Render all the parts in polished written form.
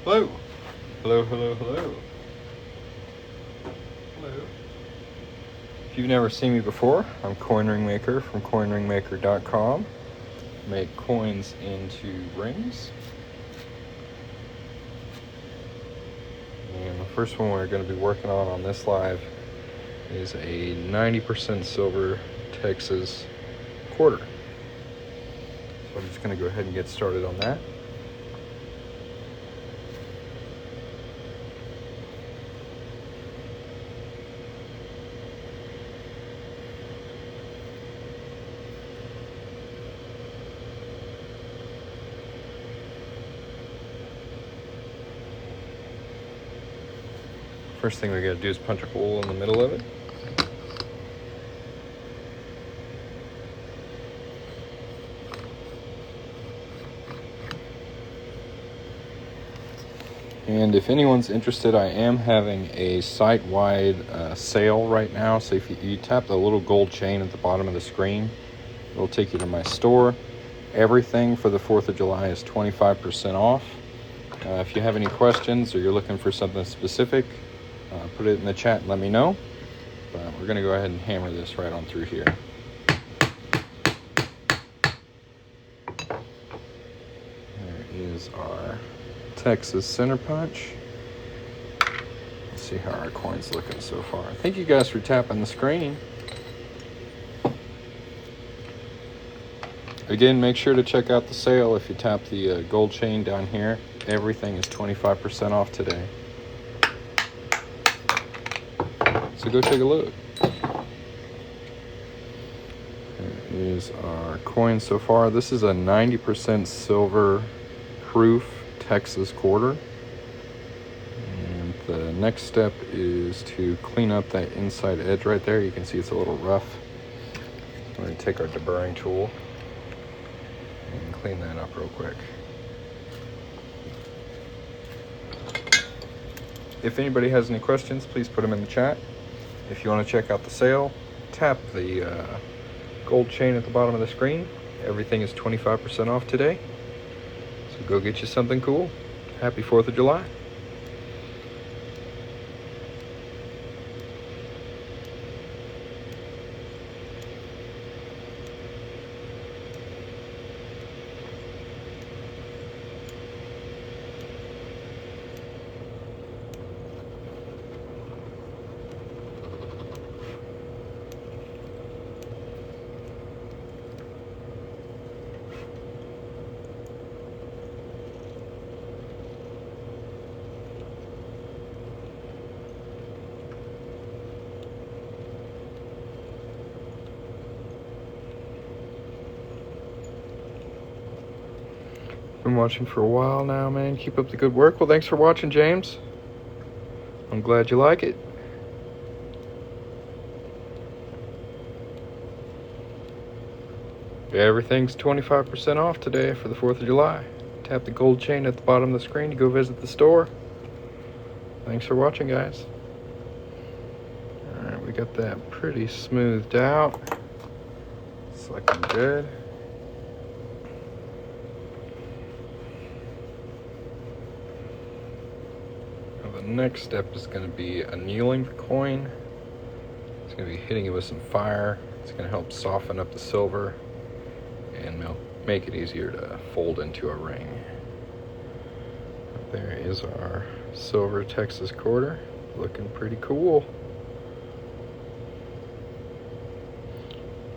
Hello. Hello, hello, hello. Hello. If you've never seen me before, I'm Coin Ring Maker from coinringmaker.com. Make coins into rings. And the first one we're going to be working on this live is a 90% silver Texas quarter. So I'm just going to go ahead and get started on that. First thing we got to do is punch a hole in the middle of it. And if anyone's interested, I am having a site-wide sale right now. So if you tap the little gold chain at the bottom of the screen, it'll take you to my store. Everything for the 4th of July is 25% off. If you have any questions or you're looking for something specific, put it in the chat and let me know. But we're going to go ahead and hammer this right on through here. There is our Texas center punch. Let's see how our coin's looking so far. Thank you guys for tapping the screen. Again, make sure to check out the sale. If you tap the gold chain down here, everything is 25% off today. So go take a look. There is our coin so far. This is a 90% silver proof Texas quarter. And the next step is to clean up that inside edge right there. You can see it's a little rough. We're going to take our deburring tool and clean that up real quick. If anybody has any questions, please put them in the chat. If you want to check out the sale, tap the gold chain at the bottom of the screen. Everything is 25% off today. So go get you something cool. Happy 4th of July. Been watching for a while now, man. Keep up the good work. Well, thanks for watching, James. I'm glad you like it. Everything's 25% off today for the 4th of July. Tap the gold chain at the bottom of the screen to go visit the store. Thanks for watching, guys. Alright, we got that pretty smoothed out. It's looking good. The next step is going to be annealing the coin. It's going to be hitting it with some fire. It's going to help soften up the silver and make it easier to fold into a ring. There is our silver Texas quarter, looking pretty cool.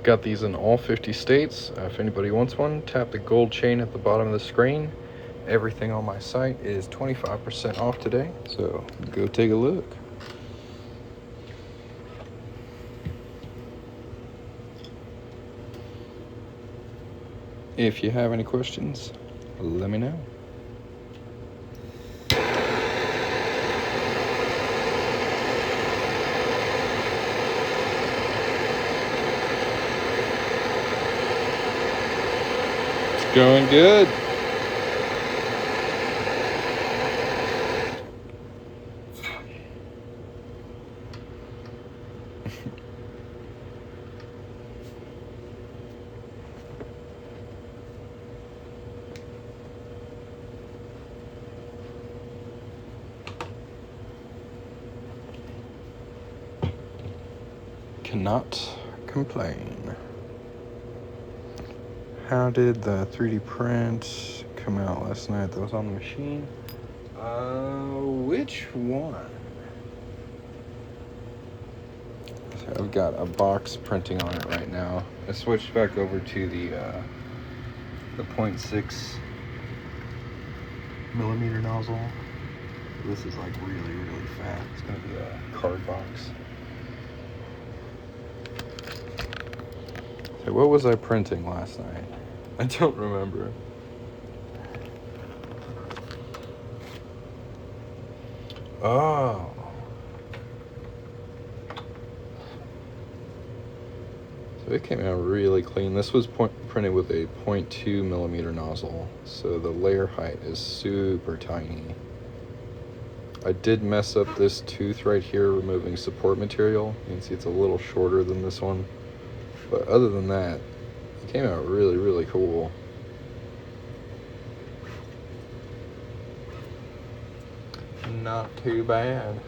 Got these in all 50 states. If anybody wants one, tap the gold chain at the bottom of the screen. Everything on my site is 25% off today, so go take a look. If you have any questions, let me know. It's going good. Cannot complain. How did the 3D print come out last night that was on the machine? Which one? So I've got a box printing on it right now. I switched back over to the 0.6 millimeter nozzle. This is like really fat. It's gonna be a card box. So what was I printing last night? I don't remember. Oh. So it came out really clean. This was printed with a 0.2 millimeter nozzle, so the layer height is super tiny. I did mess up this tooth right here, removing support material. You can see it's a little shorter than this one. But other than that, it came out really cool. Not too bad.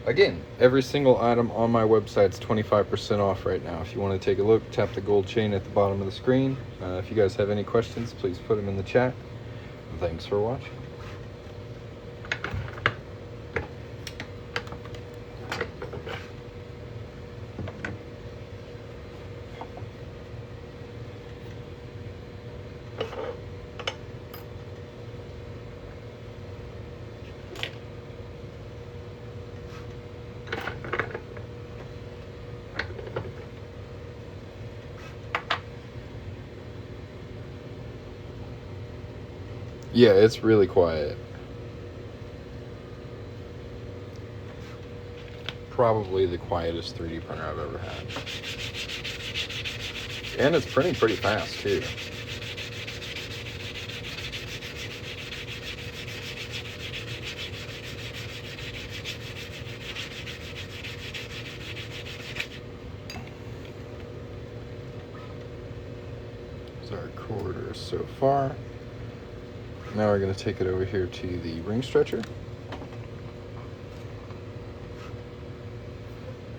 Again, every single item on my website is 25% off right now. If you want to take a look, tap the gold chain at the bottom of the screen. If you guys have any questions, please put them in the chat. Thanks for watching. Yeah, it's really quiet. Probably the quietest 3D printer I've ever had. And it's printing pretty fast too. There's our quarter so far. Now we're going to take it over here to the ring stretcher.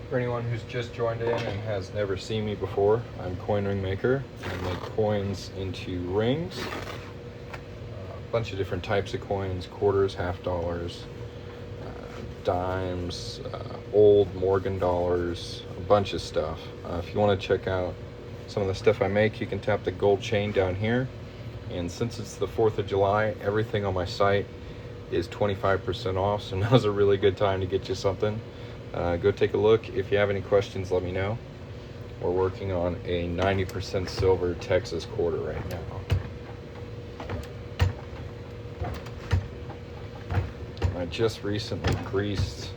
For anyone who's just joined in and has never seen me before, I'm Coin Ring Maker. I make coins into rings. A bunch of different types of coins, quarters, half dollars, dimes, old Morgan dollars, a bunch of stuff. If you want to check out some of the stuff I make, you can tap the gold chain down here. And since it's the 4th of July, everything on my site is 25% off, so now's a really good time to get you something. Go take a look. If you have any questions, let me know. We're working on a 90% silver Texas quarter right now. I just recently greased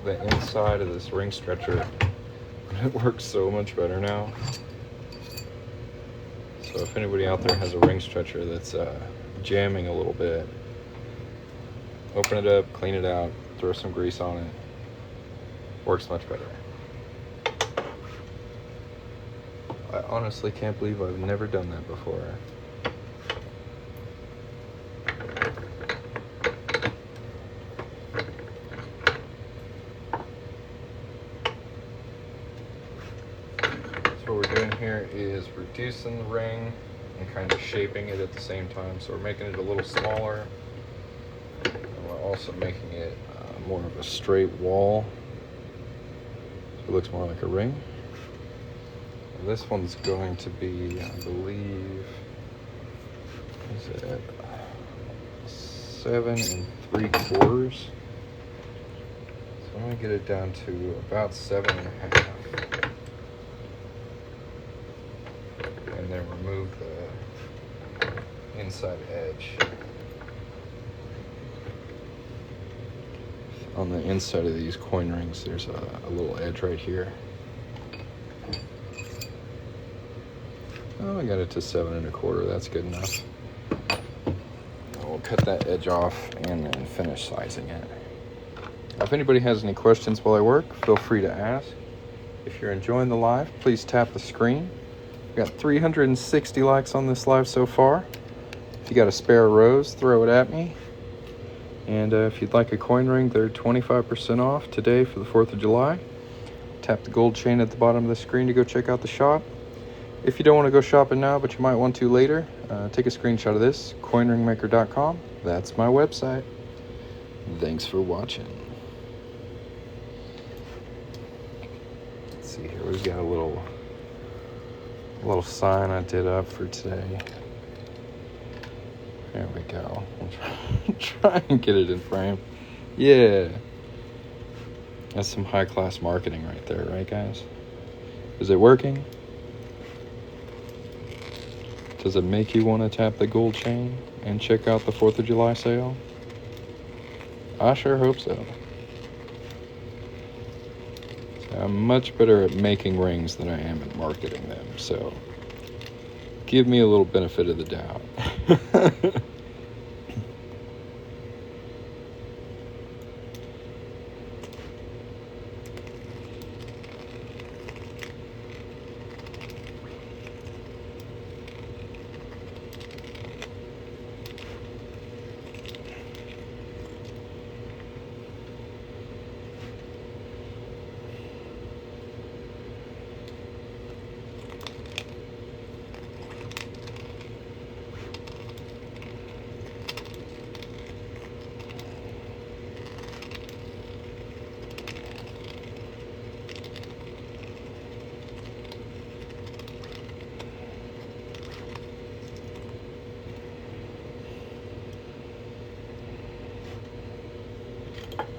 the inside of this ring stretcher. It works so much better now. So if anybody out there has a ring stretcher that's jamming a little bit, open it up, clean it out, throw some grease on it. Works much better. I honestly can't believe I've never done that before. So what we're doing here is reducing the ring and kind of shaping it at the same time. So we're making it a little smaller, and we're also making it more of a straight wall. So it looks more like a ring. And this one's going to be, I believe, is it 7 3/4? So I'm gonna get it down to about 7 1/2. And then remove the inside edge. On the inside of these coin rings, there's a little edge right here. Oh, I got it to 7 1/4. That's good enough. We'll cut that edge off and then finish sizing it. If anybody has any questions while I work, feel free to ask. If you're enjoying the live, please tap the screen. We've got 360 likes on this live so far. If you got a spare rose, throw it at me. And if you'd like a coin ring, they're 25% off today for the 4th of July. Tap the gold chain at the bottom of the screen to go check out the shop. If you don't want to go shopping now, but you might want to later, take a screenshot of this, coinringmaker.com. That's my website. Thanks for watching. Let's see here, we've got a little sign I did up for today. There we go. I'll try and get it in frame. Yeah. That's some high-class marketing right there, right, guys? Is it working? Does it make you want to tap the gold chain and check out the 4th of July sale? I sure hope so. I'm much better at making rings than I am at marketing them, so give me a little benefit of the doubt.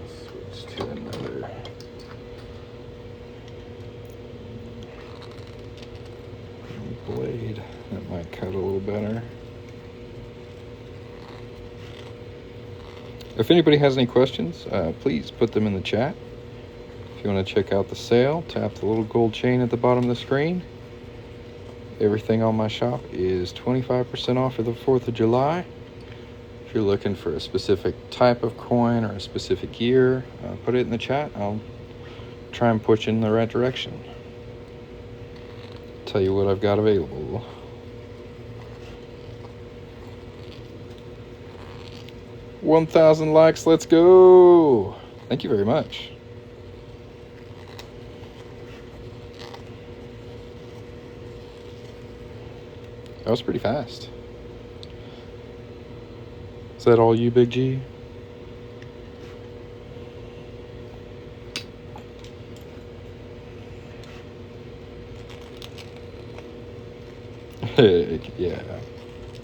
Switch to another. Blade. That might cut a little better. If anybody has any questions, please put them in the chat. If you want to check out the sale, tap the little gold chain at the bottom of the screen. Everything on my shop is 25% off for the 4th of July. If you're looking for a specific type of coin or a specific year, put it in the chat. I'll try and push you in the right direction. Tell you what I've got available. $1,000 likes, let's go! Thank you very much. That was pretty fast. Is that all you, Big G? Yeah.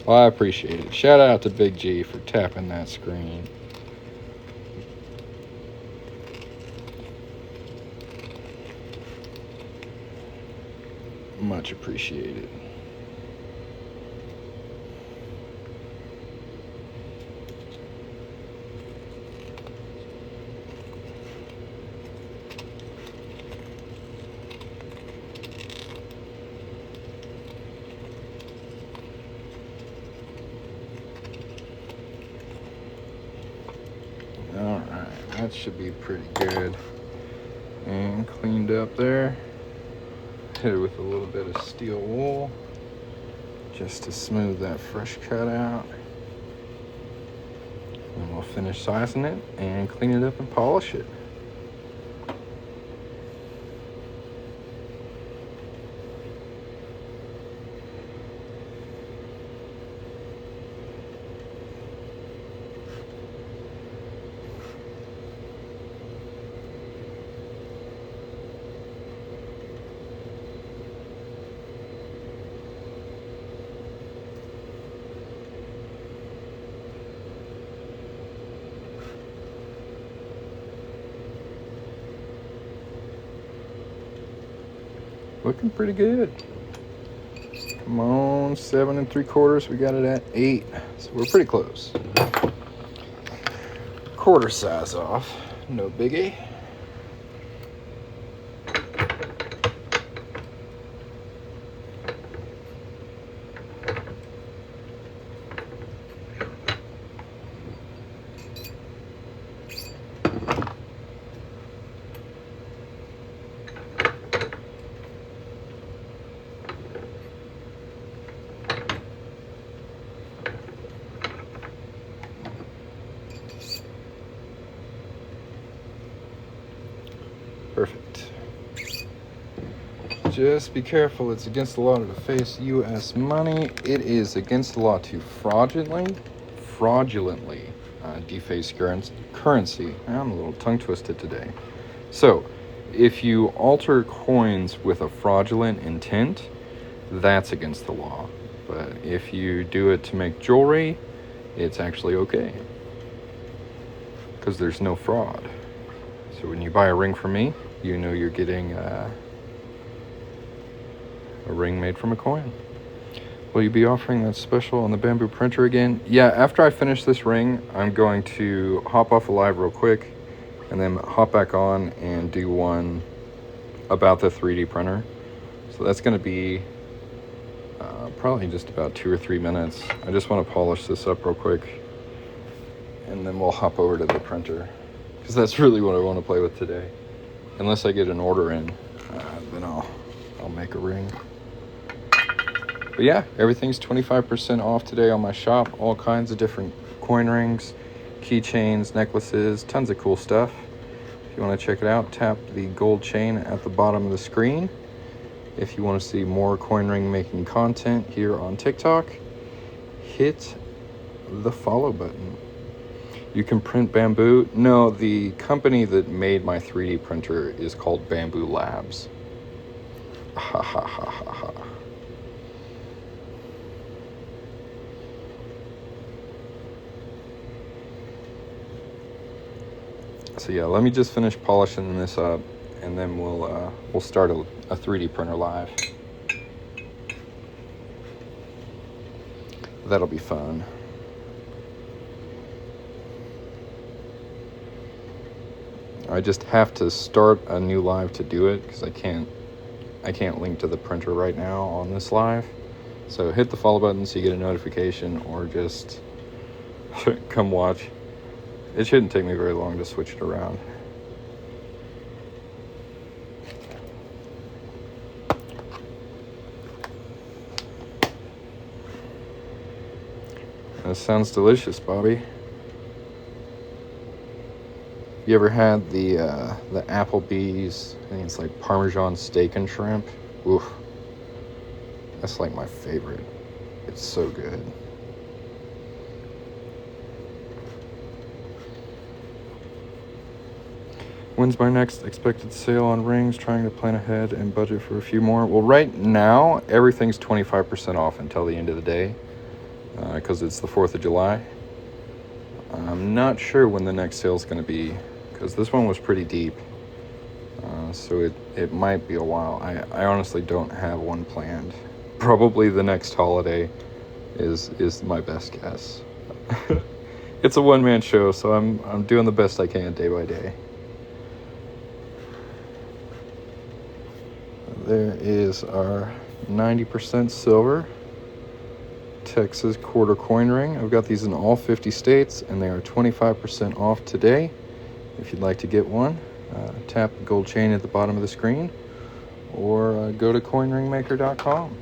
Well, I appreciate it. Shout out to Big G for tapping that screen. Much appreciated. Alright, that should be pretty good and cleaned up there. Hit it with a little bit of steel wool just to smooth that fresh cut out. And we'll finish sizing it and clean it up and polish it. Looking pretty good. Come on, 7 3/4. We got it at 8, so we're pretty close. Quarter size off, no biggie. Perfect. Just be careful, it's against the law to deface U.S. money. It is against the law to fraudulently deface currency. I'm a little tongue twisted today. So, if you alter coins with a fraudulent intent, that's against the law. But if you do it to make jewelry, it's actually okay, because there's no fraud. So when you buy a ring from me, you know you're getting a ring made from a coin. Will you be offering that special on the bamboo printer again? Yeah, after I finish this ring, I'm going to hop off a live real quick and then hop back on and do one about the 3D printer. So that's going to be probably just about 2 or 3 minutes. I just want to polish this up real quick, and then we'll hop over to the printer, because that's really what I want to play with today. Unless I get an order in, then I'll make a ring. But yeah, everything's 25% off today on my shop. All kinds of different coin rings, keychains, necklaces, tons of cool stuff. If you want to check it out, tap the gold chain at the bottom of the screen. If you want to see more coin ring making content here on TikTok, hit the follow button. You can print bamboo. No, the company that made my 3D printer is called Bamboo Labs. Ha ha ha ha ha. So yeah, let me just finish polishing this up, and then we'll start a 3D printer live. That'll be fun. I just have to start a new live to do it, because I can't link to the printer right now on this live. So hit the follow button so you get a notification, or just come watch. It shouldn't take me very long to switch it around. That sounds delicious, Bobby. You ever had the Applebee's, I think it's like Parmesan steak and shrimp? Oof. That's like my favorite. It's so good. When's my next expected sale on rings? Trying to plan ahead and budget for a few more. Well, right now, everything's 25% off until the end of the day, because it's the 4th of July. I'm not sure when the next sale is going to be, because this one was pretty deep. So it might be a while. I honestly don't have one planned. Probably the next holiday is my best guess. It's a one-man show, so I'm doing the best I can day by day. There is our 90% silver Texas quarter coin ring. I've got these in all 50 states, and they are 25% off today. If you'd like to get one, tap the gold chain at the bottom of the screen, or go to coinringmaker.com.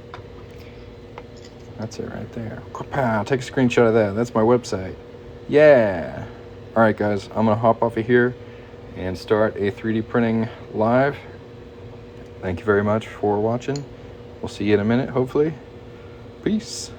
That's it right there. Pow, take a screenshot of that. That's my website. Yeah. All right, guys, I'm going to hop off of here and start a 3D printing live. Thank you very much for watching. We'll see you in a minute, hopefully. Peace.